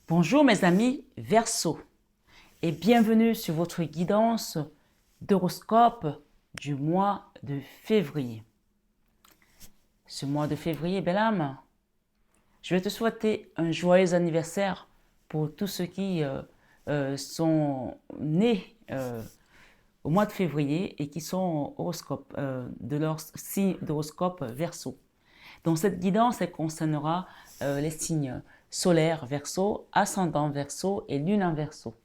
Bonjour mes amis Verseau et bienvenue sur votre guidance d'horoscope du mois de février. Ce mois de février, belle âme, je vais te souhaiter un joyeux anniversaire pour tous ceux qui sont nés au mois de février et qui sont horoscope, de leur signe d'horoscope Verseau. Donc cette guidance, elle concernera les signes solaires Verseau, ascendant Verseau et lune en Verseau.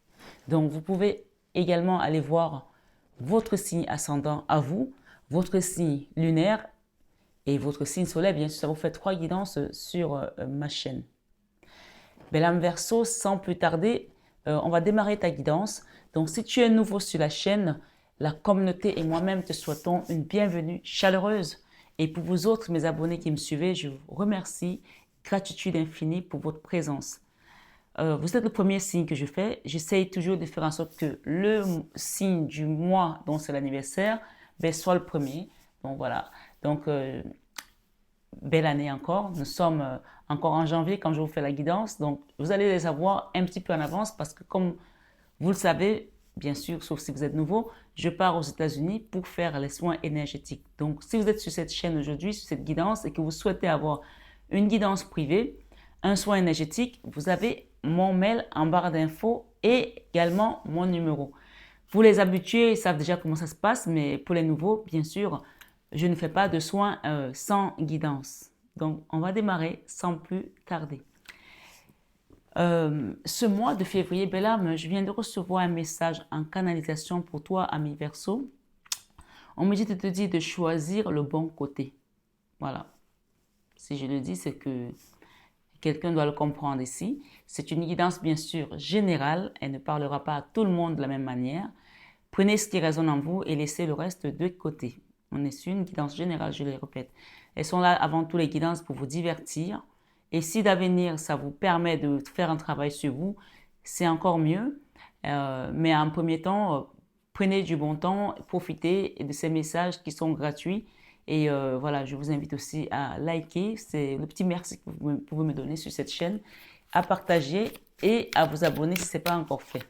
Donc vous pouvez également aller voir votre signe ascendant à vous, votre signe lunaire et votre signe solaire. Bien sûr, ça vous fait 3 guidances sur ma chaîne. Belle âme Verseau, sans plus tarder, on va démarrer ta guidance. Donc si tu es nouveau sur la chaîne, la communauté et moi-même te souhaitons une bienvenue chaleureuse. Et pour vous autres, mes abonnés qui me suivez, je vous remercie. Gratitude infinie pour votre présence. Vous êtes le premier signe que je fais. J'essaye toujours de faire en sorte que le signe du mois dont c'est l'anniversaire soit le premier. Bon, voilà. Donc, belle année encore. Nous sommes encore en janvier quand je vous fais la guidance. Donc, vous allez les avoir un petit peu en avance parce que comme vous le savez, bien sûr, sauf si vous êtes nouveau, je pars aux États-Unis pour faire les soins énergétiques. Donc, si vous êtes sur cette chaîne aujourd'hui, sur cette guidance et que vous souhaitez avoir une guidance privée, un soin énergétique, vous avez mon mail en barre d'infos et également mon numéro. Pour les habitués, ils savent déjà comment ça se passe, mais pour les nouveaux, bien sûr, je ne fais pas de soins sans guidance. Donc, on va démarrer sans plus tarder. Ce mois de février, belle âme, je viens de recevoir un message en canalisation pour toi, ami Verseau. On me dit de te dire de choisir le bon côté. Voilà. Si je le dis, c'est que quelqu'un doit le comprendre ici. C'est une guidance, bien sûr, générale. Elle ne parlera pas à tout le monde de la même manière. Prenez ce qui résonne en vous et laissez le reste de côté. On est sur une guidance générale, je le répète. Elles sont là avant tout les guidances pour vous divertir. Et si d'avenir, ça vous permet de faire un travail sur vous, c'est encore mieux. Mais en premier temps, prenez du bon temps, profitez de ces messages qui sont gratuits. Et voilà, je vous invite aussi à liker, c'est le petit merci que vous pouvez me donner sur cette chaîne, à partager et à vous abonner si ce n'est pas encore fait.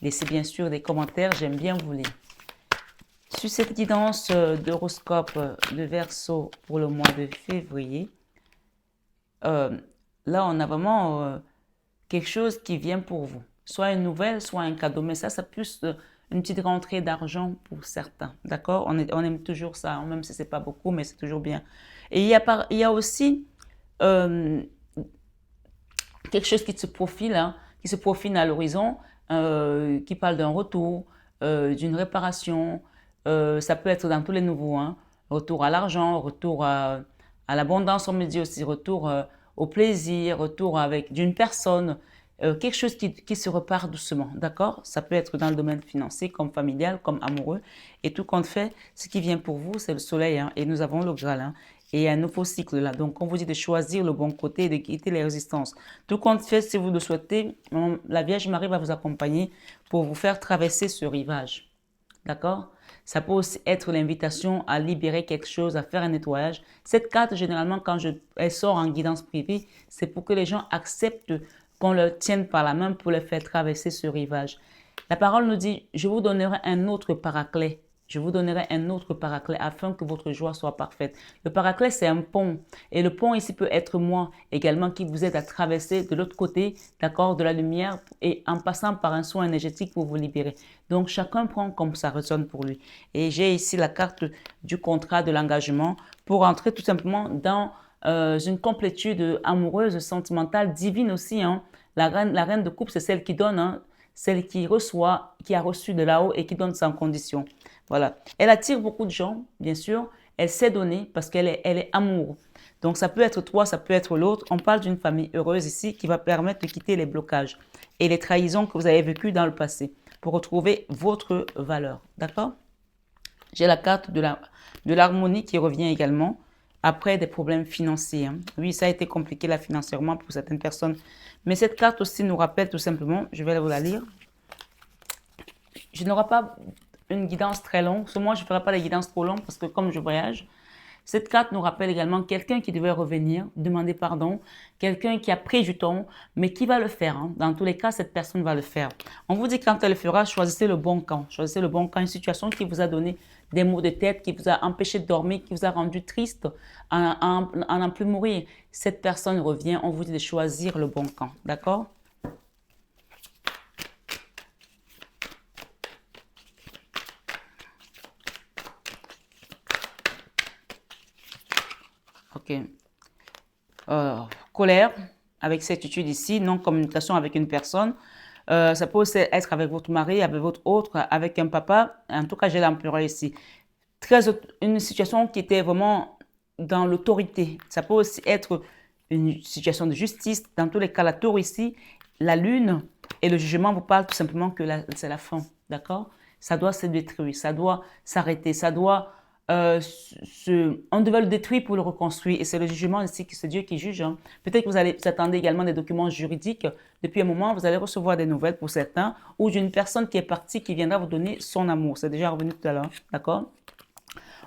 Laissez bien sûr des commentaires, j'aime bien vous lire. Sur cette guidance d'horoscope de Verseau pour le mois de février, là on a vraiment quelque chose qui vient pour vous. Soit une nouvelle, soit un cadeau, mais ça plus une petite rentrée d'argent pour certains, d'accord? On aime toujours ça, hein, même si ce n'est pas beaucoup, mais c'est toujours bien. Et il y a aussi quelque chose qui se profile, hein, qui se profile à l'horizon, qui parle d'un retour, d'une réparation. Ça peut être dans tous les nouveaux, hein. Retour à l'argent, retour à l'abondance, on me dit aussi, retour au plaisir, retour avec d'une personne. Quelque chose qui se repart doucement, d'accord? Ça peut être dans le domaine financier, comme familial, comme amoureux. Et tout compte fait, ce qui vient pour vous, c'est le soleil, hein, et nous avons le Graal, hein, et un nouveau cycle là. Donc, on vous dit de choisir le bon côté et de quitter les résistances. Tout compte fait, si vous le souhaitez, la Vierge Marie va vous accompagner pour vous faire traverser ce rivage, d'accord? Ça peut aussi être l'invitation à libérer quelque chose, à faire un nettoyage. Cette carte, généralement, quand elle sort en guidance privée, c'est pour que les gens acceptent qu'on leur tienne par la main pour les faire traverser ce rivage. La parole nous dit, je vous donnerai un autre paraclet. Je vous donnerai un autre paraclet afin que votre joie soit parfaite. Le paraclet, c'est un pont. Et le pont ici peut être moi également qui vous aide à traverser de l'autre côté, d'accord, de la lumière et en passant par un soin énergétique pour vous libérer. Donc, chacun prend comme ça résonne pour lui. Et j'ai ici la carte du contrat, de l'engagement pour entrer tout simplement dans une complétude amoureuse, sentimentale, divine aussi, hein. La reine de coupe, c'est celle qui donne, hein, celle qui reçoit, qui a reçu de là-haut et qui donne sans condition. Voilà. Elle attire beaucoup de gens, bien sûr. Elle sait donner parce qu'elle est amour. Donc, ça peut être toi, ça peut être l'autre. On parle d'une famille heureuse ici qui va permettre de quitter les blocages et les trahisons que vous avez vécues dans le passé pour retrouver votre valeur. D'accord? J'ai la carte de l'harmonie qui revient également après des problèmes financiers, hein. Oui, ça a été compliqué là financièrement pour certaines personnes. Mais cette carte aussi nous rappelle tout simplement, je vais vous la lire. Je n'aurai pas une guidance très longue. Moi, je ne ferai pas des guidances trop longues parce que comme je voyage, Cette carte nous rappelle également quelqu'un qui devait revenir, demander pardon, quelqu'un qui a pris du temps, mais qui va le faire. Hein. Dans tous les cas, cette personne va le faire. On vous dit quand elle le fera, choisissez le bon camp. Choisissez le bon camp, une situation qui vous a donné des maux de tête, qui vous a empêché de dormir, qui vous a rendu triste, à n'en plus mourir. Cette personne revient, on vous dit de choisir le bon camp. D'accord? Ok. Colère, avec certitude ici, non-communication avec une personne. Ça peut aussi être avec votre mari, avec votre autre, avec un papa. En tout cas, j'ai l'empereur ici. Une situation qui était vraiment dans l'autorité. Ça peut aussi être une situation de justice. Dans tous les cas, la tour ici, la lune et le jugement vous parlent tout simplement que c'est la fin. D'accord? Ça doit se détruire, ça doit s'arrêter, ça doit... on devait le détruire pour le reconstruire. Et c'est le jugement ici, c'est Dieu qui juge. Hein. Peut-être que vous attendez également des documents juridiques. Depuis un moment, vous allez recevoir des nouvelles pour certains ou d'une personne qui est partie qui viendra vous donner son amour. C'est déjà revenu tout à l'heure. D'accord?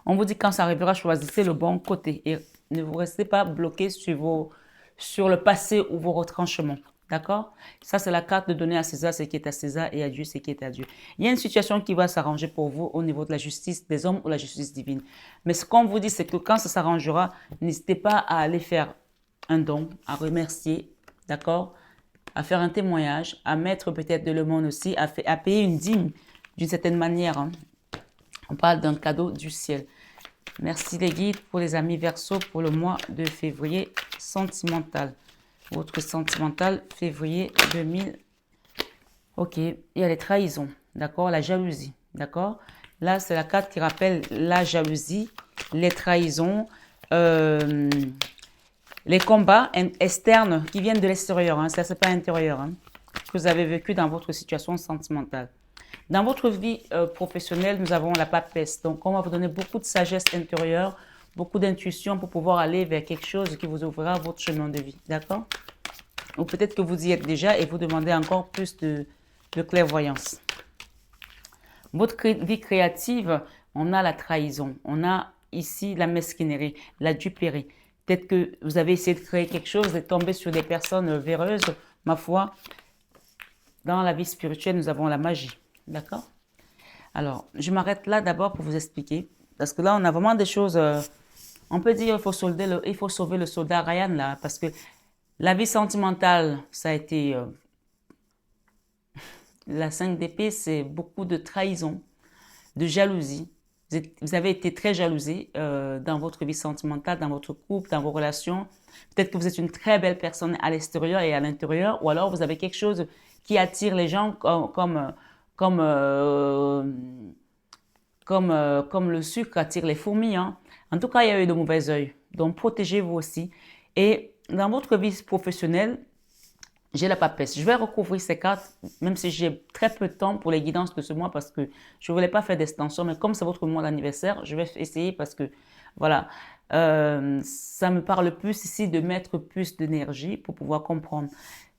On vous dit quand ça arrivera, choisissez le bon côté et ne vous restez pas bloqué sur le passé ou vos retranchements. D'accord? Ça, c'est la carte de donner à César ce qui est à César et à Dieu ce qui est à Dieu. Il y a une situation qui va s'arranger pour vous au niveau de la justice des hommes ou la justice divine. Mais ce qu'on vous dit, c'est que quand ça s'arrangera, n'hésitez pas à aller faire un don, à remercier, d'accord? À faire un témoignage, à mettre peut-être de l'aumône aussi, à payer une dîme d'une certaine manière. Hein. On parle d'un cadeau du ciel. Merci les guides pour les amis Verseau pour le mois de février sentimental. Votre sentimental février 2000. Ok, il y a les trahisons, d'accord, la jalousie, d'accord. Là, c'est la carte qui rappelle la jalousie, les trahisons, les combats externes qui viennent de l'extérieur. Hein, ça, c'est pas intérieur. Hein, que vous avez vécu dans votre situation sentimentale. Dans votre vie professionnelle, nous avons la papesse. Donc, on va vous donner beaucoup de sagesse intérieure, beaucoup d'intuition pour pouvoir aller vers quelque chose qui vous ouvrira votre chemin de vie. D'accord? Ou peut-être que vous y êtes déjà et vous demandez encore plus de clairvoyance. Votre vie créative, on a la trahison. On a ici la mesquinerie, la duperie. Peut-être que vous avez essayé de créer quelque chose et tombé sur des personnes véreuses. Ma foi, dans la vie spirituelle, nous avons la magie. D'accord? Alors, je m'arrête là d'abord pour vous expliquer. Parce que là, on a vraiment des choses... on peut dire qu'il faut sauver le soldat Ryan, là. Parce que la vie sentimentale, ça a été... la 5 d'épée, c'est beaucoup de trahison, de jalousie. Vous avez été très jalousé dans votre vie sentimentale, dans votre couple, dans vos relations. Peut-être que vous êtes une très belle personne à l'extérieur et à l'intérieur. Ou alors, vous avez quelque chose qui attire les gens comme le sucre attire les fourmis. Hein. En tout cas, il y a eu de mauvais œil. Donc, protégez-vous aussi. Et dans votre vie professionnelle, j'ai la papesse. Je vais recouvrir ces cartes, même si j'ai très peu de temps pour les guidances de ce mois parce que je ne voulais pas faire d'extension. Mais comme c'est votre mois d'anniversaire, je vais essayer parce que, voilà, ça me parle plus ici de mettre plus d'énergie pour pouvoir comprendre.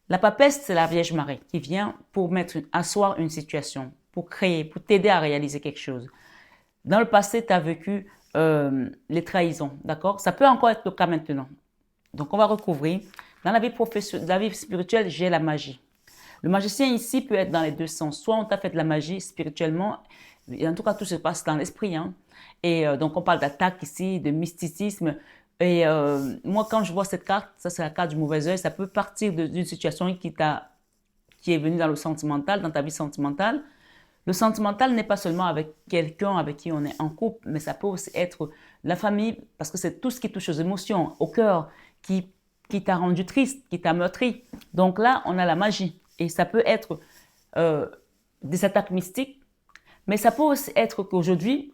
La papesse, c'est la Vierge Marie qui vient pour asseoir une situation, pour créer, pour t'aider à réaliser quelque chose. Dans le passé, tu as vécu les trahisons, d'accord? Ça peut encore être le cas maintenant. Donc, on va recouvrir. Dans la vie professionnelle, la vie spirituelle, j'ai la magie. Le magicien ici peut être dans les deux sens. Soit on t'a fait de la magie spirituellement, et en tout cas, tout se passe dans l'esprit. Hein. Et donc, on parle d'attaque ici, de mysticisme. Et moi, quand je vois cette carte, ça c'est la carte du mauvais œil, ça peut partir d'une situation qui est venue dans le sentimental, dans ta vie sentimentale. Le sentimental n'est pas seulement avec quelqu'un avec qui on est en couple, mais ça peut aussi être la famille, parce que c'est tout ce qui touche aux émotions, au cœur, qui t'a rendu triste, qui t'a meurtri. Donc là, on a la magie. Et ça peut être des attaques mystiques, mais ça peut aussi être qu'aujourd'hui,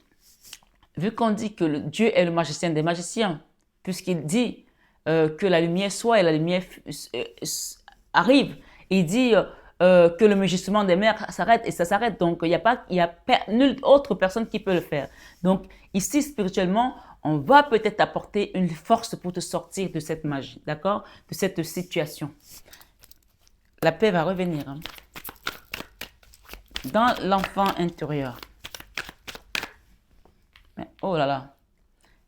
vu qu'on dit que Dieu est le magicien des magiciens, puisqu'il dit que la lumière soit et la lumière arrive, il dit que le mugissement des mers s'arrête et ça s'arrête. Donc, il y a nulle autre personne qui peut le faire. Donc, ici, spirituellement, on va peut-être apporter une force pour te sortir de cette magie, d'accord? De cette situation. La paix va revenir. Hein. Dans l'enfant intérieur. Mais, oh là là.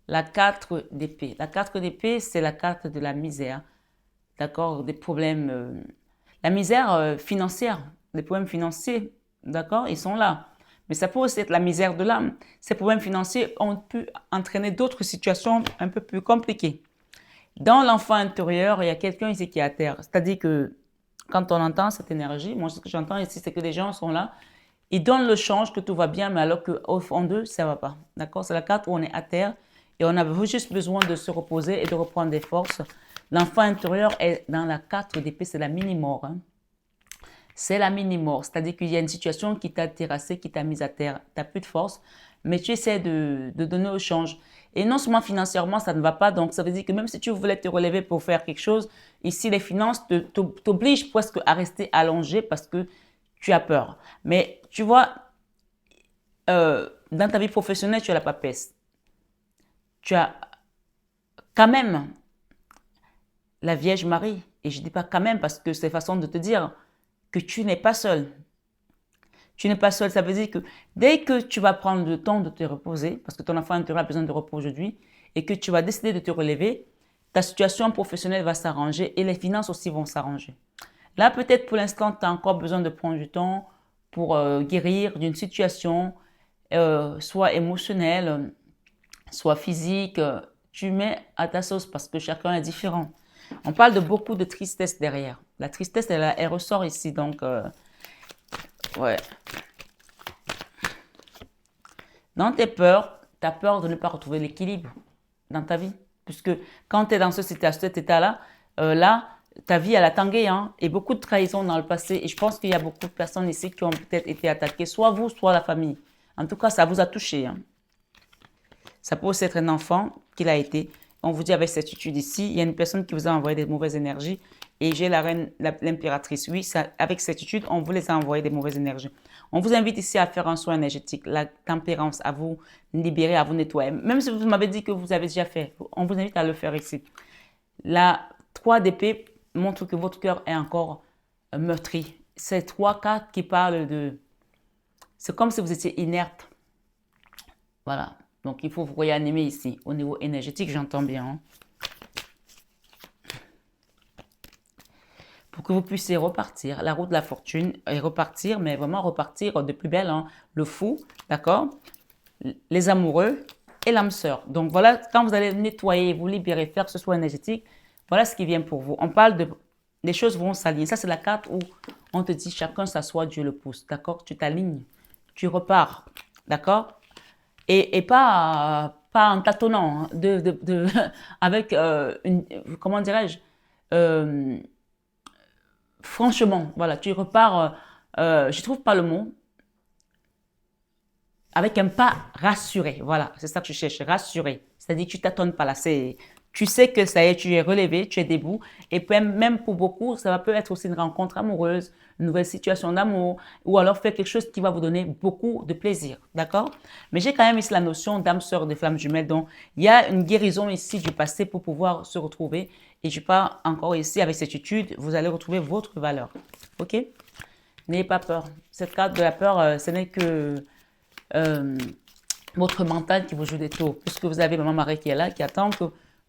la 4 d'épée. La 4 d'épée, c'est la carte de la misère. D'accord? Des problèmes. La misère financière, des problèmes financiers. D'accord? Ils sont là. Mais ça peut aussi être la misère de l'âme. Ces problèmes financiers ont pu entraîner d'autres situations un peu plus compliquées. Dans l'enfant intérieur, il y a quelqu'un ici qui est à terre. C'est-à-dire que quand on entend cette énergie, moi ce que j'entends ici, c'est que les gens sont là, ils donnent le change, que tout va bien, mais alors qu'au fond d'eux, ça ne va pas. D'accord? C'est la carte où on est à terre et on a juste besoin de se reposer et de reprendre des forces. L'enfant intérieur est dans la 4 d'épée, c'est la mini-mort. Hein. C'est la mini-mort, c'est-à-dire qu'il y a une situation qui t'a terrassé, qui t'a mis à terre, tu n'as plus de force, mais tu essaies de donner au change. Et non seulement financièrement, ça ne va pas, donc ça veut dire que même si tu voulais te relever pour faire quelque chose, ici les finances t'obligent presque à rester allongé parce que tu as peur. Mais tu vois, dans ta vie professionnelle, tu as la papesse. Tu as quand même la Vierge Marie. Et je ne dis pas quand même parce que c'est façon de te dire que tu n'es pas seul. Tu n'es pas seul, ça veut dire que dès que tu vas prendre le temps de te reposer, parce que ton enfant intérieur a besoin de repos aujourd'hui, et que tu vas décider de te relever, ta situation professionnelle va s'arranger et les finances aussi vont s'arranger. Là, peut-être pour l'instant, tu as encore besoin de prendre du temps pour guérir d'une situation, soit émotionnelle, soit physique. Tu mets à ta sauce parce que chacun est différent. On parle de beaucoup de tristesse derrière. La tristesse, elle ressort ici, donc ouais. Dans tes peurs, tu as peur de ne pas retrouver l'équilibre dans ta vie. Puisque quand tu es dans cet état-là, là, ta vie, elle a tangué. Hein, et beaucoup de trahisons dans le passé. Et je pense qu'il y a beaucoup de personnes ici qui ont peut-être été attaquées, soit vous, soit la famille. En tout cas, ça vous a touché. Hein. Ça peut aussi être un enfant qui l'a été. On vous dit avec certitude ici, il y a une personne qui vous a envoyé des mauvaises énergies. Et j'ai la reine, l'impératrice. Oui, ça, avec certitude, on vous les a envoyé des mauvaises énergies. On vous invite ici à faire un soin énergétique, la tempérance, à vous libérer, à vous nettoyer. Même si vous m'avez dit que vous avez déjà fait, on vous invite à le faire ici. La 3 d'épée montre que votre cœur est encore meurtri. C'est 3 cartes qui parlent de... C'est comme si vous étiez inerte. Voilà. Donc, il faut vous réanimer ici. Au niveau énergétique, j'entends bien. Hein. Pour que vous puissiez repartir, la route de la fortune, et repartir, mais vraiment repartir de plus belle. Hein. Le fou, d'accord? Les amoureux et l'âme sœur. Donc, voilà, quand vous allez nettoyer, vous libérer, faire que ce soit énergétique, voilà ce qui vient pour vous. On parle de... Les choses vont s'aligner. Ça, c'est la carte où on te dit chacun s'assoit, Dieu le pousse. D'accord? Tu t'alignes. Tu repars. D'accord? Et pas en tâtonnant, hein, avec une, comment dirais-je, euh, franchement, voilà, tu repars, je trouve pas le mot, avec un pas rassuré, voilà, c'est ça que je cherche, rassuré, c'est-à-dire que tu tâtonnes pas là, tu sais que ça y est, tu es relevé, tu es debout, et même pour beaucoup, ça peut être aussi une rencontre amoureuse, une nouvelle situation d'amour, ou alors faire quelque chose qui va vous donner beaucoup de plaisir, d'accord? Mais j'ai quand même ici la notion d'âme sœur des flammes jumelles, donc il y a une guérison ici du passé pour pouvoir se retrouver, et je pars encore ici avec certitude, vous allez retrouver votre valeur, ok? N'ayez pas peur, cette carte de la peur, ce n'est que... votre mental qui vous joue des tours, puisque vous avez Maman Marie qui est là, qui attend que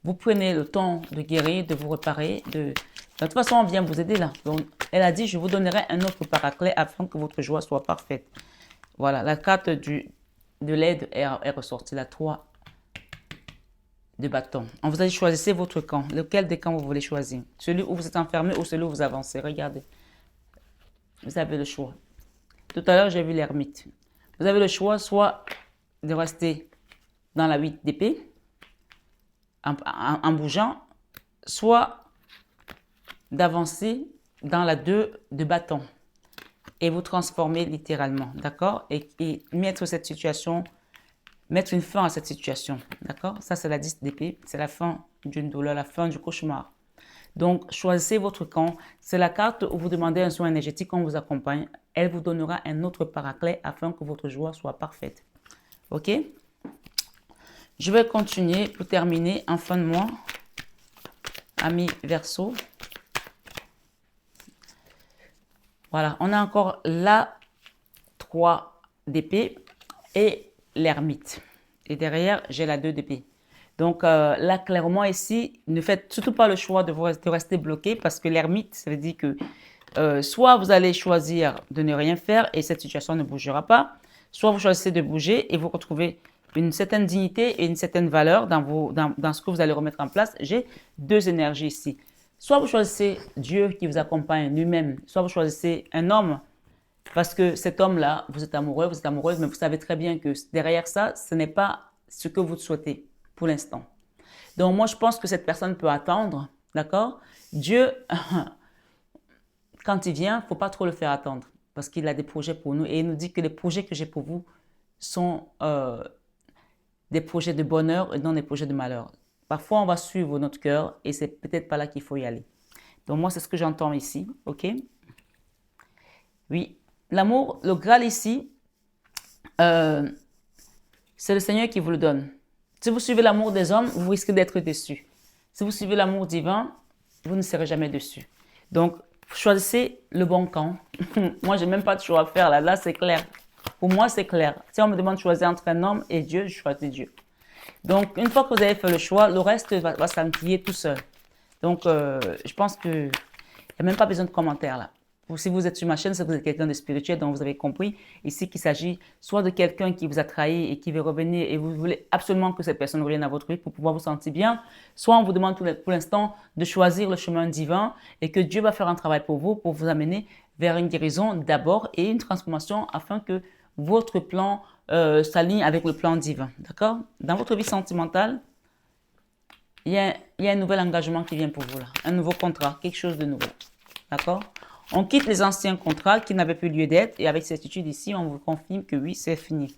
vous prenez le temps de guérir, de vous réparer. De toute façon, on vient vous aider là. Donc, elle a dit, je vous donnerai un autre paraclet afin que votre joie soit parfaite. Voilà, la carte de l'aide est ressortie, la 3 de bâton. On vous a dit, choisissez votre camp. Lequel des camps vous voulez choisir? Celui où vous êtes enfermé ou celui où vous avancez? Regardez. Vous avez le choix. Tout à l'heure, j'ai vu l'ermite. Vous avez le choix soit de rester dans la 8 d'épée, en bougeant, soit d'avancer dans la 2 de bâton et vous transformer littéralement, d'accord? Et mettre cette situation, mettre une fin à cette situation, d'accord? Ça, c'est la 10 d'épée, c'est la fin d'une douleur, la fin du cauchemar. Donc, choisissez votre camp. C'est la carte où vous demandez un soin énergétique, on vous accompagne. Elle vous donnera un autre paraclet afin que votre joie soit parfaite. OK? Je vais continuer pour terminer en fin de mois. Amis Verseau. Voilà, on a encore la 3 d'épée et l'ermite. Et derrière, j'ai la 2 d'épée. Donc là, clairement ici, ne faites surtout pas le choix de rester bloqué parce que l'ermite, ça veut dire que soit vous allez choisir de ne rien faire et cette situation ne bougera pas, soit vous choisissez de bouger et vous retrouvez une certaine dignité et une certaine valeur dans ce que vous allez remettre en place. J'ai deux énergies ici. Soit vous choisissez Dieu qui vous accompagne lui-même, soit vous choisissez un homme parce que cet homme-là, vous êtes amoureux, vous êtes amoureuse, mais vous savez très bien que derrière ça, ce n'est pas ce que vous souhaitez pour l'instant. Donc moi, je pense que cette personne peut attendre, d'accord? Dieu, quand il vient, il ne faut pas trop le faire attendre parce qu'il a des projets pour nous et il nous dit que les projets que j'ai pour vous sont des projets de bonheur et non des projets de malheur. Parfois, on va suivre notre cœur et c'est peut-être pas là qu'il faut y aller. Donc moi, c'est ce que j'entends ici, ok? Oui, l'amour, le Graal ici, c'est le Seigneur qui vous le donne. Si vous suivez l'amour des hommes, vous risquez d'être déçus. Si vous suivez l'amour divin, vous ne serez jamais déçus. Donc, choisissez le bon camp. Moi, je n'ai même pas de choix à faire là. Là, c'est clair. Pour moi, c'est clair. Si on me demande de choisir entre un homme et Dieu, je choisis Dieu. Donc, une fois que vous avez fait le choix, le reste va s'enquiller tout seul. Donc, je pense qu'il n'y a même pas besoin de commentaires là. Si vous êtes sur ma chaîne, c'est que vous êtes quelqu'un de spirituel, donc vous avez compris ici qu'il s'agit soit de quelqu'un qui vous a trahi et qui veut revenir et vous voulez absolument que cette personne revienne à votre vie pour pouvoir vous sentir bien, soit on vous demande pour l'instant de choisir le chemin divin et que Dieu va faire un travail pour vous amener vers une guérison d'abord et une transformation afin que votre plan s'aligne avec le plan divin. D'accord? Dans votre vie sentimentale, il y a un nouvel engagement qui vient pour vous là, un nouveau contrat, quelque chose de nouveau. D'accord? On quitte les anciens contrats qui n'avaient plus lieu d'être et avec certitude ici, on vous confirme que oui, c'est fini.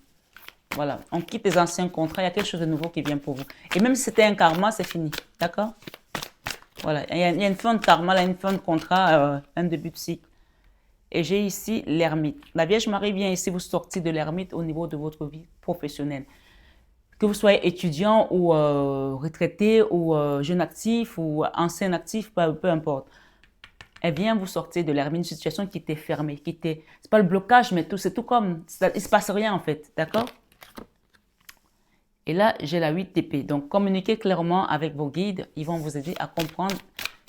Voilà, on quitte les anciens contrats, il y a quelque chose de nouveau qui vient pour vous. Et même si c'était un karma, c'est fini. D'accord? Voilà, il y a une fin de karma, là, une fin de contrat, un début de cycle. Et j'ai ici l'ermite. La Vierge Marie vient ici vous sortir de l'ermite au niveau de votre vie professionnelle. Que vous soyez étudiant ou retraité ou jeune actif ou ancien actif, peu importe. Elle vient vous sortir de l'ermite, une situation qui était fermée, c'est pas le blocage, mais c'est tout comme, il se passe rien en fait, d'accord? Et là, j'ai la 8 d'épée. Donc, communiquez clairement avec vos guides, ils vont vous aider à comprendre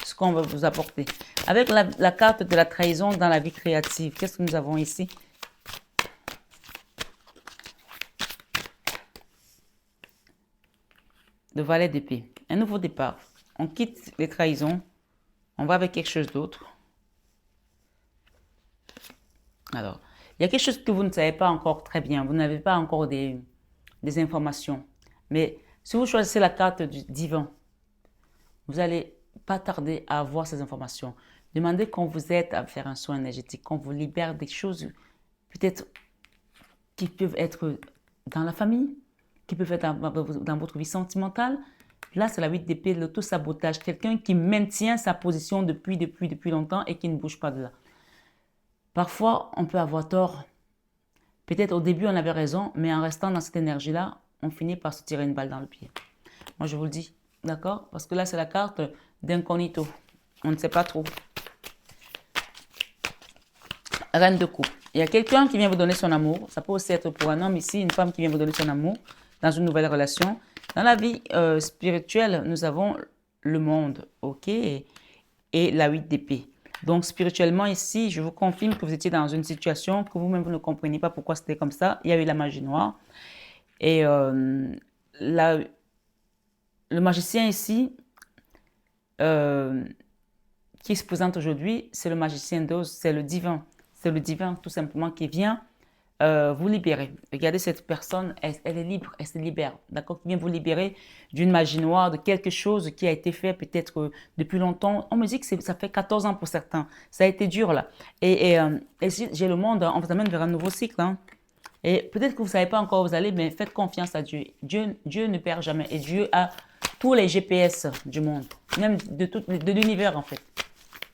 ce qu'on va vous apporter. Avec la carte de la trahison dans la vie créative, qu'est-ce que nous avons ici? Le valet d'épée. Un nouveau départ. On quitte les trahisons. On va avec quelque chose d'autre. Alors, il y a quelque chose que vous ne savez pas encore très bien. Vous n'avez pas encore des informations. Mais si vous choisissez la carte du divin, vous n'allez pas tarder à avoir ces informations. Demandez qu'on vous aide à faire un soin énergétique, qu'on vous libère des choses peut-être qui peuvent être dans la famille, qui peuvent être dans votre vie sentimentale. Là, c'est la 8 d'épée, l'auto-sabotage. Quelqu'un qui maintient sa position depuis longtemps et qui ne bouge pas de là. Parfois, on peut avoir tort. Peut-être au début, on avait raison, mais en restant dans cette énergie-là, on finit par se tirer une balle dans le pied. Moi, je vous le dis, d'accord? Parce que là, c'est la carte d'incognito. On ne sait pas trop. Reine de coupe. Il y a quelqu'un qui vient vous donner son amour. Ça peut aussi être pour un homme ici, une femme qui vient vous donner son amour dans une nouvelle relation. Dans la vie spirituelle, nous avons le monde, ok? Et la 8 d'épée. Donc, spirituellement, ici, je vous confirme que vous étiez dans une situation que vous-même, vous ne comprenez pas pourquoi c'était comme ça. Il y a eu la magie noire. Et le magicien ici, qui se présente aujourd'hui, c'est le magicien d'Oz, c'est le divin. C'est le divin, tout simplement, qui vient vous libérer. Regardez cette personne, elle est libre, elle se libère, d'accord? Qui vient vous libérer d'une magie noire, de quelque chose qui a été fait peut-être depuis longtemps. On me dit que ça fait 14 ans pour certains. Ça a été dur là. Et j'ai le monde, on vous amène vers un nouveau cycle. Hein. Et peut-être que vous ne savez pas encore où vous allez, mais faites confiance à Dieu. Dieu ne perd jamais. Et Dieu a tous les GPS du monde, même de l'univers en fait.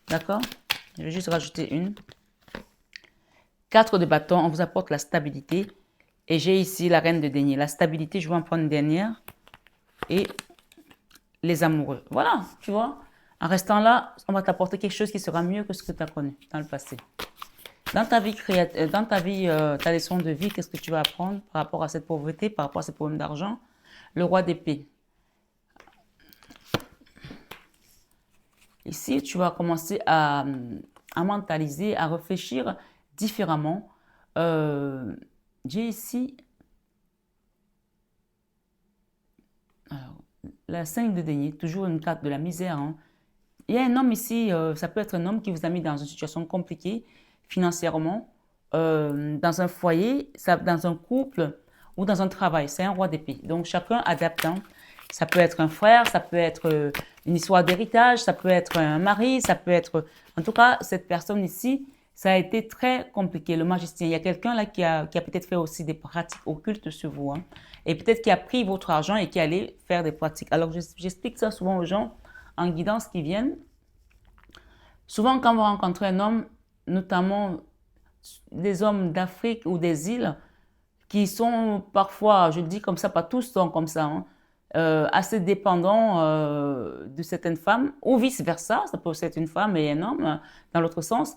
D'accord? Je vais juste rajouter une. 4 de bâton, on vous apporte la stabilité. Et j'ai ici la reine de denier. La stabilité, je vais en prendre une dernière. Et les amoureux. Voilà, tu vois. En restant là, on va t'apporter quelque chose qui sera mieux que ce que tu as connu dans le passé. Dans ta vie, ta leçon de vie, qu'est-ce que tu vas apprendre par rapport à cette pauvreté, par rapport à ces problèmes d'argent? Le roi d'épée. Ici, tu vas commencer à mentaliser, à réfléchir différemment. J'ai ici alors, la 5 de denier, toujours une carte de la misère, hein. Il y a un homme ici, ça peut être un homme qui vous a mis dans une situation compliquée financièrement, dans un foyer, dans un couple ou dans un travail. C'est un roi d'épée. Donc chacun adapte, hein. Ça peut être un frère, ça peut être une histoire d'héritage, ça peut être un mari, ça peut être... En tout cas, cette personne ici, ça a été très compliqué. Le magicien, il y a quelqu'un là qui a peut-être fait aussi des pratiques occultes sur vous, hein. Et peut-être qui a pris votre argent et qui allait faire des pratiques. Alors j'explique ça souvent aux gens en guidance qui viennent. Souvent, quand vous rencontrez un homme, notamment des hommes d'Afrique ou des îles, qui sont parfois, je le dis comme ça, pas tous sont comme ça, hein, assez dépendants de certaines femmes, ou vice-versa, ça peut aussi être une femme et un homme, dans l'autre sens.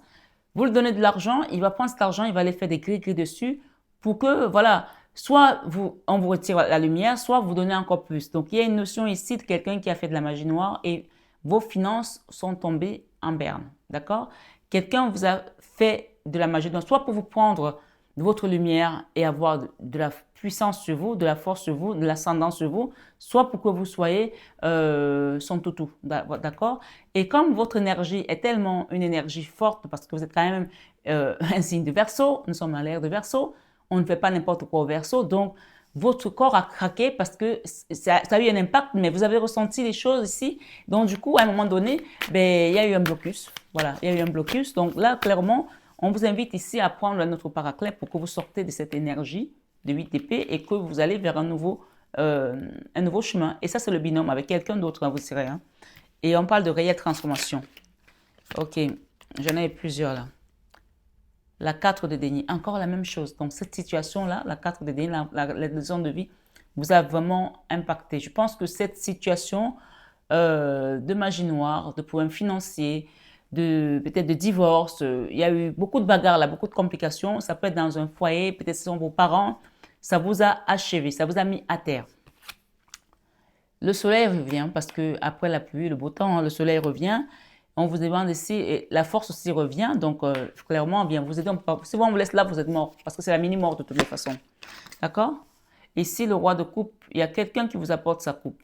Vous lui donnez de l'argent, il va prendre cet argent, il va aller faire des gris-gris dessus pour que, voilà, soit on vous retire la lumière, soit vous donnez encore plus. Donc, il y a une notion ici de quelqu'un qui a fait de la magie noire et vos finances sont tombées en berne, d'accord? Quelqu'un vous a fait de la magie noire, soit pour vous prendre de votre lumière et avoir de la puissance sur vous, de la force sur vous, de l'ascendance sur vous, soit pour que vous soyez son toutou, d'accord? Et comme votre énergie est tellement une énergie forte, parce que vous êtes quand même un signe de Verseau, nous sommes à l'ère de Verseau, on ne fait pas n'importe quoi au Verseau, donc votre corps a craqué parce que ça a eu un impact, mais vous avez ressenti les choses ici. Donc, du coup, à un moment donné, ben, il y a eu un blocus. Voilà, il y a eu un blocus. Donc là, clairement, on vous invite ici à prendre notre paraclet pour que vous sortez de cette énergie de 8 épées et que vous allez vers un nouveau chemin. Et ça, c'est le binôme avec quelqu'un d'autre, hein, vous direz. Hein. Et on parle de réelle transformation. Ok, j'en ai plusieurs là. La 4 de déni, encore la même chose. Donc, cette situation-là, la 4 de déni, la leçon de vie, vous a vraiment impacté. Je pense que cette situation de magie noire, de problèmes financiers, peut-être de divorce, il y a eu beaucoup de bagarres là, beaucoup de complications. Ça peut être dans un foyer, peut-être ce sont vos parents. Ça vous a achevé, ça vous a mis à terre. Le soleil revient parce que après la pluie, le beau temps, le soleil revient. On vous demande ici, et la force aussi revient, donc clairement, on vient vous aider. Si on vous laisse là, vous êtes mort, parce que c'est la mini-mort de toutes les façons. D'accord? Ici, le roi de coupe, il y a quelqu'un qui vous apporte sa coupe.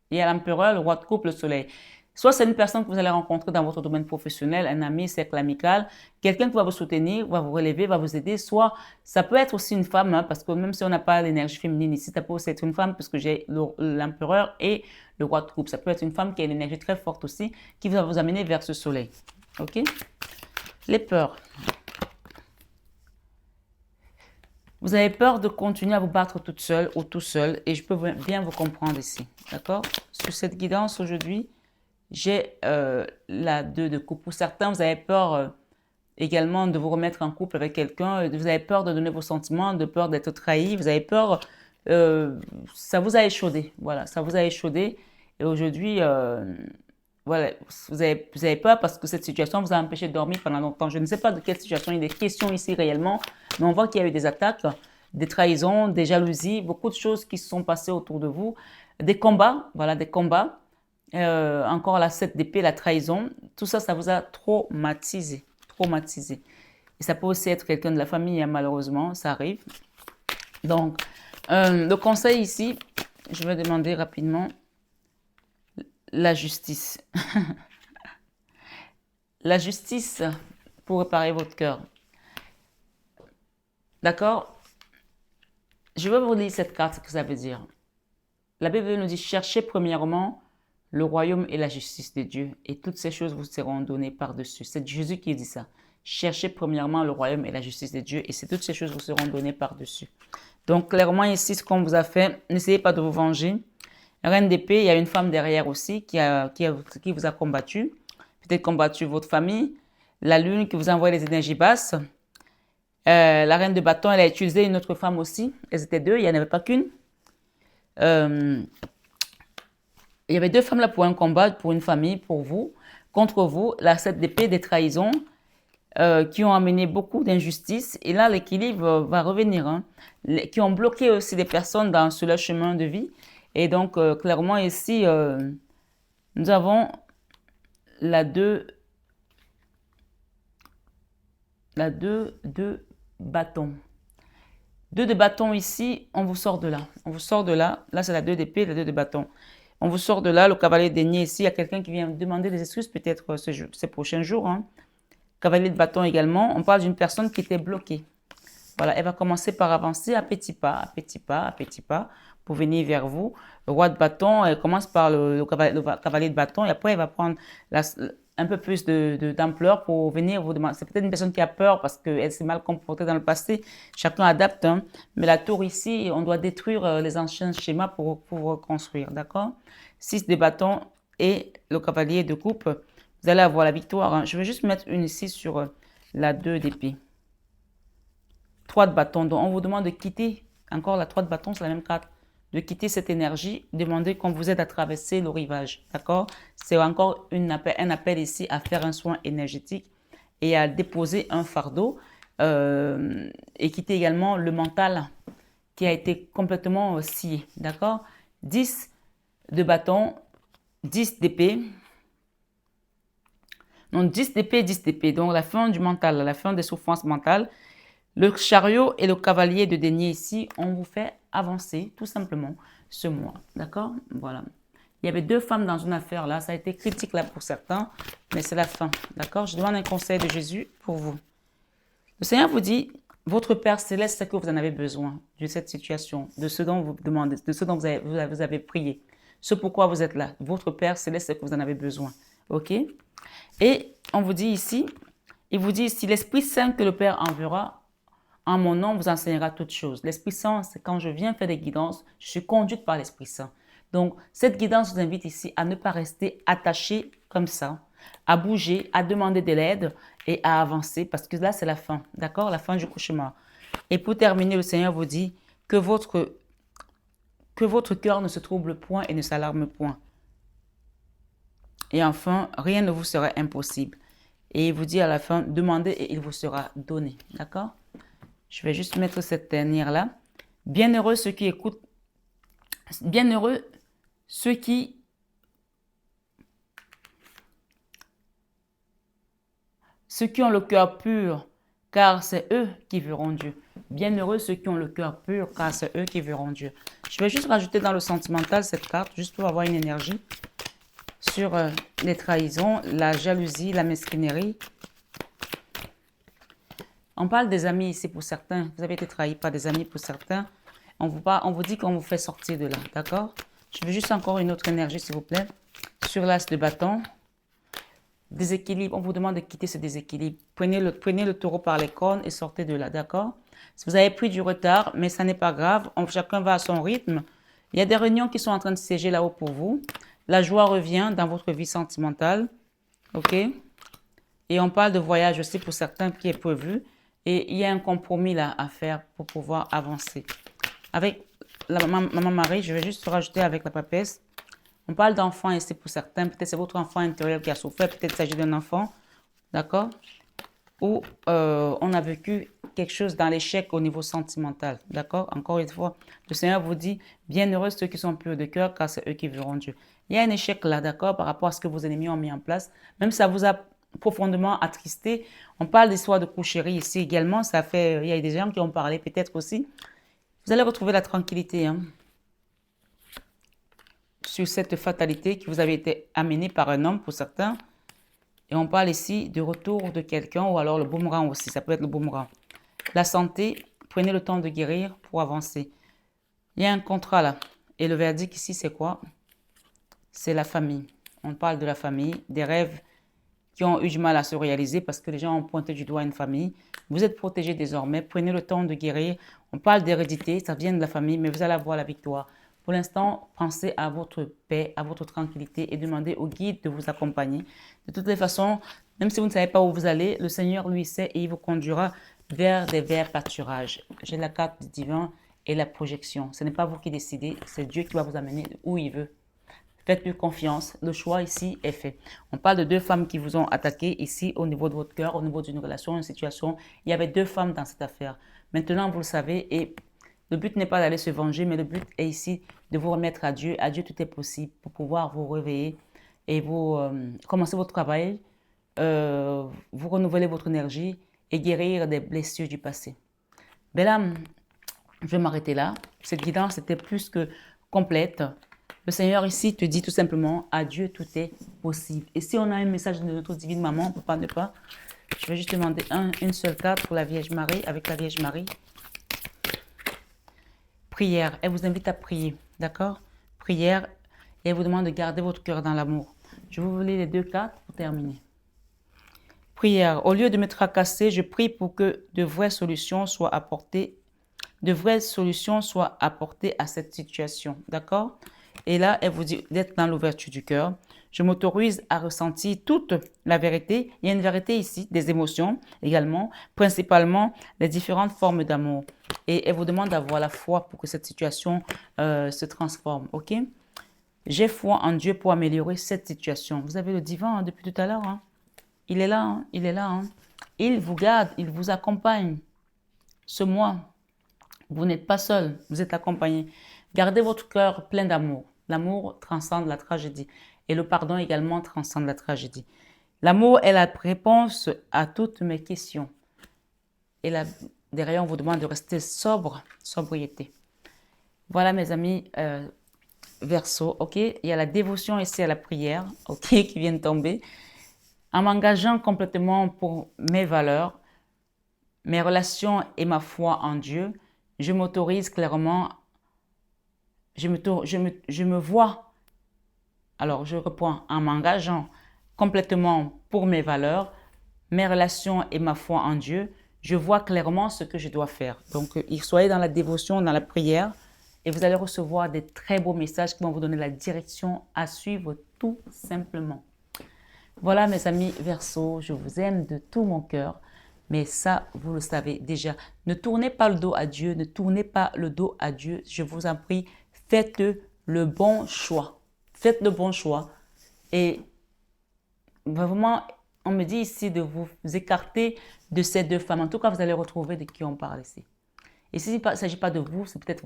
Il y a l'empereur, le roi de coupe, le soleil. Soit c'est une personne que vous allez rencontrer dans votre domaine professionnel, un ami, cercle amical, quelqu'un qui va vous soutenir, va vous relever, va vous aider. Soit ça peut être aussi une femme, hein, parce que même si on n'a pas l'énergie féminine ici, ça peut aussi être une femme, parce que j'ai l'empereur et le roi de coupe. Ça peut être une femme qui a une énergie très forte aussi, qui va vous amener vers ce soleil. Ok? Les peurs. Vous avez peur de continuer à vous battre toute seule ou tout seul, et je peux bien vous comprendre ici. D'accord? Sur cette guidance aujourd'hui, j'ai la 2 de coupe. Pour certains, vous avez peur également de vous remettre en couple avec quelqu'un. Vous avez peur de donner vos sentiments, de peur d'être trahi. Vous avez peur, ça vous a échaudé. Voilà, ça vous a échaudé. Et aujourd'hui, voilà, vous avez peur parce que cette situation vous a empêché de dormir pendant longtemps. Je ne sais pas de quelle situation il est question ici réellement, mais on voit qu'il y a eu des attaques, des trahisons, des jalousies, beaucoup de choses qui se sont passées autour de vous, des combats, voilà, des combats. Encore la 7 d'épée, la trahison, tout ça, ça vous a traumatisé, traumatisé. Et ça peut aussi être quelqu'un de la famille, hein, malheureusement, ça arrive. Donc, le conseil ici, je vais demander rapidement la justice. La justice pour réparer votre cœur. D'accord? Je vais vous lire cette carte, ce que ça veut dire. La Bible nous dit, cherchez premièrement le royaume et la justice de Dieu, et toutes ces choses vous seront données par-dessus. C'est Jésus qui dit ça. Cherchez premièrement le royaume et la justice de Dieu, et c'est toutes ces choses vous seront données par-dessus. Donc, clairement, ici, ce qu'on vous a fait, n'essayez pas de vous venger. Reine d'épée, il y a une femme derrière aussi qui vous a combattu. Peut-être combattu votre famille. La lune qui vous a envoyé les énergies basses. La reine de bâton, elle a utilisé une autre femme aussi. Elles étaient deux, il n'y en avait pas qu'une. Il y avait deux femmes là pour un combat, pour une famille, pour vous, contre vous. La 7 d'épée, des trahisons qui ont amené beaucoup d'injustices. Et là, l'équilibre va revenir. Hein, qui ont bloqué aussi des personnes sur leur chemin de vie. Et donc, clairement, ici, nous avons la 2, la 2 de bâton. 2 de bâton ici, on vous sort de là. On vous sort de là. Là, c'est la 2 d'épée, la 2 de bâton. On vous sort de là, le cavalier denier ici. Il y a quelqu'un qui vient demander des excuses peut-être ces prochains jours. Hein. Cavalier de bâton également. On parle d'une personne qui était bloquée. Voilà, elle va commencer par avancer à petits pas, à petits pas, à petits pas, pour venir vers vous. Le roi de bâton, elle commence par le cavalier de bâton et après, elle va prendre un peu plus d'ampleur pour venir vous demander. C'est peut-être une personne qui a peur parce qu'elle s'est mal comportée dans le passé. Chacun adapte. Hein. Mais la tour ici, on doit détruire les anciens schémas pour reconstruire. D'accord? 6 de bâton et le cavalier de coupe. Vous allez avoir la victoire. Hein. Je vais juste mettre une ici sur la 2 d'épée. 3 de bâton. Donc, on vous demande de quitter, encore la 3 de bâton, c'est la même carte, de quitter cette énergie, demander qu'on vous aide à traverser le rivage. D'accord? C'est encore un appel ici à faire un soin énergétique et à déposer un fardeau et quitter également le mental qui a été complètement scié. D'accord? 10 de bâton, 10 d'épée. Donc, 10 d'épée, 10 d'épée. Donc, la fin du mental, la fin des souffrances mentales. Le chariot et le cavalier de denier ici, on vous fait avancer tout simplement ce mois. D'accord? Voilà. Il y avait 2 femmes dans une affaire là. Ça a été critique là pour certains, mais c'est la fin. D'accord? Je demande un conseil de Jésus pour vous. Le Seigneur vous dit, votre Père céleste sait que vous en avez besoin de cette situation, de ce dont vous demandez, de ce dont vous avez prié. Ce pourquoi vous êtes là. Votre Père céleste sait que vous en avez besoin. OK? Et on vous dit ici, il vous dit ici, l'Esprit Saint que le Père enverra en mon nom vous enseignera toutes choses. L'Esprit Saint, c'est quand je viens faire des guidances, je suis conduite par l'Esprit Saint. Donc, cette guidance vous invite ici à ne pas rester attaché comme ça, à bouger, à demander de l'aide et à avancer parce que là, c'est la fin, d'accord? La fin du cauchemar. Et pour terminer, le Seigneur vous dit que votre cœur ne se trouble point et ne s'alarme point. Et enfin, rien ne vous sera impossible. Et il vous dit à la fin, demandez et il vous sera donné, d'accord? Je vais juste mettre cette dernière-là. Bienheureux ceux qui écoutent. Bienheureux ceux qui ont le cœur pur, car c'est eux qui verront Dieu. Bienheureux ceux qui ont le cœur pur, car c'est eux qui verront Dieu. Je vais juste rajouter dans le sentimental cette carte, juste pour avoir une énergie sur les trahisons, la jalousie, la mesquinerie. On parle des amis ici pour certains. Vous avez été trahi par des amis pour certains. On vous dit qu'on vous fait sortir de là, d'accord? Je veux juste encore une autre énergie, s'il vous plaît. Sur l'as de bâton. Déséquilibre. On vous demande de quitter ce déséquilibre. Prenez le taureau par les cornes et sortez de là, d'accord? Si vous avez pris du retard, mais ça n'est pas grave. Chacun va à son rythme. Il y a des réunions qui sont en train de siéger là-haut pour vous. La joie revient dans votre vie sentimentale, ok? Et on parle de voyage aussi pour certains qui est prévu. Et il y a un compromis là à faire pour pouvoir avancer. Avec la maman Marie, je vais juste rajouter avec la papesse. On parle d'enfant ici pour certains. Peut-être c'est votre enfant intérieur qui a souffert. Peut-être il s'agit d'un enfant. D'accord? Ou on a vécu quelque chose dans l'échec au niveau sentimental. D'accord? Encore une fois, le Seigneur vous dit, bienheureux ceux qui sont purs de cœur, car c'est eux qui verront Dieu. Il y a un échec là, d'accord, par rapport à ce que vos ennemis ont mis en place. Même si ça vous a profondément attristé. On parle d'histoire de coucherie ici également. Il y a des gens qui ont parlé peut-être aussi. Vous allez retrouver la tranquillité hein, sur cette fatalité qui vous avait été amenée par un homme pour certains. Et on parle ici du retour de quelqu'un ou alors le boomerang aussi. Ça peut être le boomerang. La santé, prenez le temps de guérir pour avancer. Il y a un contrat là. Et le verdict ici, c'est quoi? C'est la famille. On parle de la famille, des rêves qui ont eu du mal à se réaliser parce que les gens ont pointé du doigt une famille. Vous êtes protégés désormais. Prenez le temps de guérir. On parle d'hérédité, ça vient de la famille, mais vous allez avoir la victoire. Pour l'instant, pensez à votre paix, à votre tranquillité et demandez au guide de vous accompagner. De toutes les façons, même si vous ne savez pas où vous allez, le Seigneur, lui, sait et il vous conduira vers des verts pâturages. J'ai la carte du divin et la projection. Ce n'est pas vous qui décidez, c'est Dieu qui va vous amener où il veut. Faites-lui confiance. Le choix ici est fait. On parle de 2 femmes qui vous ont attaqué ici au niveau de votre cœur, au niveau d'une relation, une situation. Il y avait 2 femmes dans cette affaire. Maintenant, vous le savez et le but n'est pas d'aller se venger, mais le but est ici de vous remettre à Dieu. À Dieu, tout est possible pour pouvoir vous réveiller et vous commencez votre travail, vous renouvelez votre énergie et guérir des blessures du passé. Bella, je vais m'arrêter là. Cette guidance était plus que complète. Le Seigneur ici te dit tout simplement, à Dieu tout est possible. Et si on a un message de notre divine maman, on ne peut pas ne pas. Je vais juste demander une seule carte pour la Vierge Marie, avec la Vierge Marie. Prière. Elle vous invite à prier, d'accord? Prière. Et elle vous demande de garder votre cœur dans l'amour. Je vais vous voler les 2 cartes pour terminer. Prière. Au lieu de me tracasser, je prie pour que de vraies solutions soient apportées à cette situation. D'accord? Et là, elle vous dit d'être dans l'ouverture du cœur. Je m'autorise à ressentir toute la vérité. Il y a une vérité ici, des émotions également, principalement les différentes formes d'amour. Et elle vous demande d'avoir la foi pour que cette situation se transforme. OK? J'ai foi en Dieu pour améliorer cette situation. Vous avez le divin depuis tout à l'heure. Hein? Il est là. Hein? Il est là. Hein? Il vous garde, il vous accompagne. Ce mois, vous n'êtes pas seul, vous êtes accompagné. Gardez votre cœur plein d'amour. L'amour transcende la tragédie. Et le pardon également transcende la tragédie. L'amour est la réponse à toutes mes questions. Et là, derrière, on vous demande de rester sobre, sobriété. Voilà mes amis, Verseau, ok? Il y a la dévotion ici à la prière, ok, qui vient de tomber. En m'engageant complètement pour mes valeurs, mes relations et ma foi en Dieu, je m'autorise clairement, je me vois, alors je reprends, en m'engageant complètement pour mes valeurs, mes relations et ma foi en Dieu, je vois clairement ce que je dois faire. Donc, soyez dans la dévotion, dans la prière, et vous allez recevoir des très beaux messages qui vont vous donner la direction à suivre tout simplement. Voilà mes amis Verseau, je vous aime de tout mon cœur. Mais ça, vous le savez déjà. Ne tournez pas le dos à Dieu, ne tournez pas le dos à Dieu. Je vous en prie, faites le bon choix. Faites le bon choix. Et vraiment, on me dit ici de vous écarter de ces 2 femmes. En tout cas, vous allez retrouver de qui on parle ici. Et s'il ne s'agit pas de vous, c'est peut-être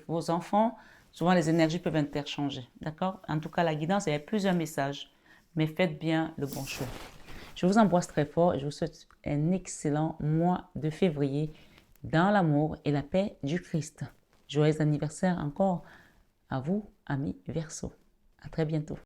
vos enfants. Souvent, les énergies peuvent interchanger. D'accord? En tout cas, la guidance, il y a plusieurs messages. Mais faites bien le bon choix. Je vous embrasse très fort et je vous souhaite un excellent mois de février dans l'amour et la paix du Christ. Joyeux anniversaire encore à vous, amis Verseau. À très bientôt.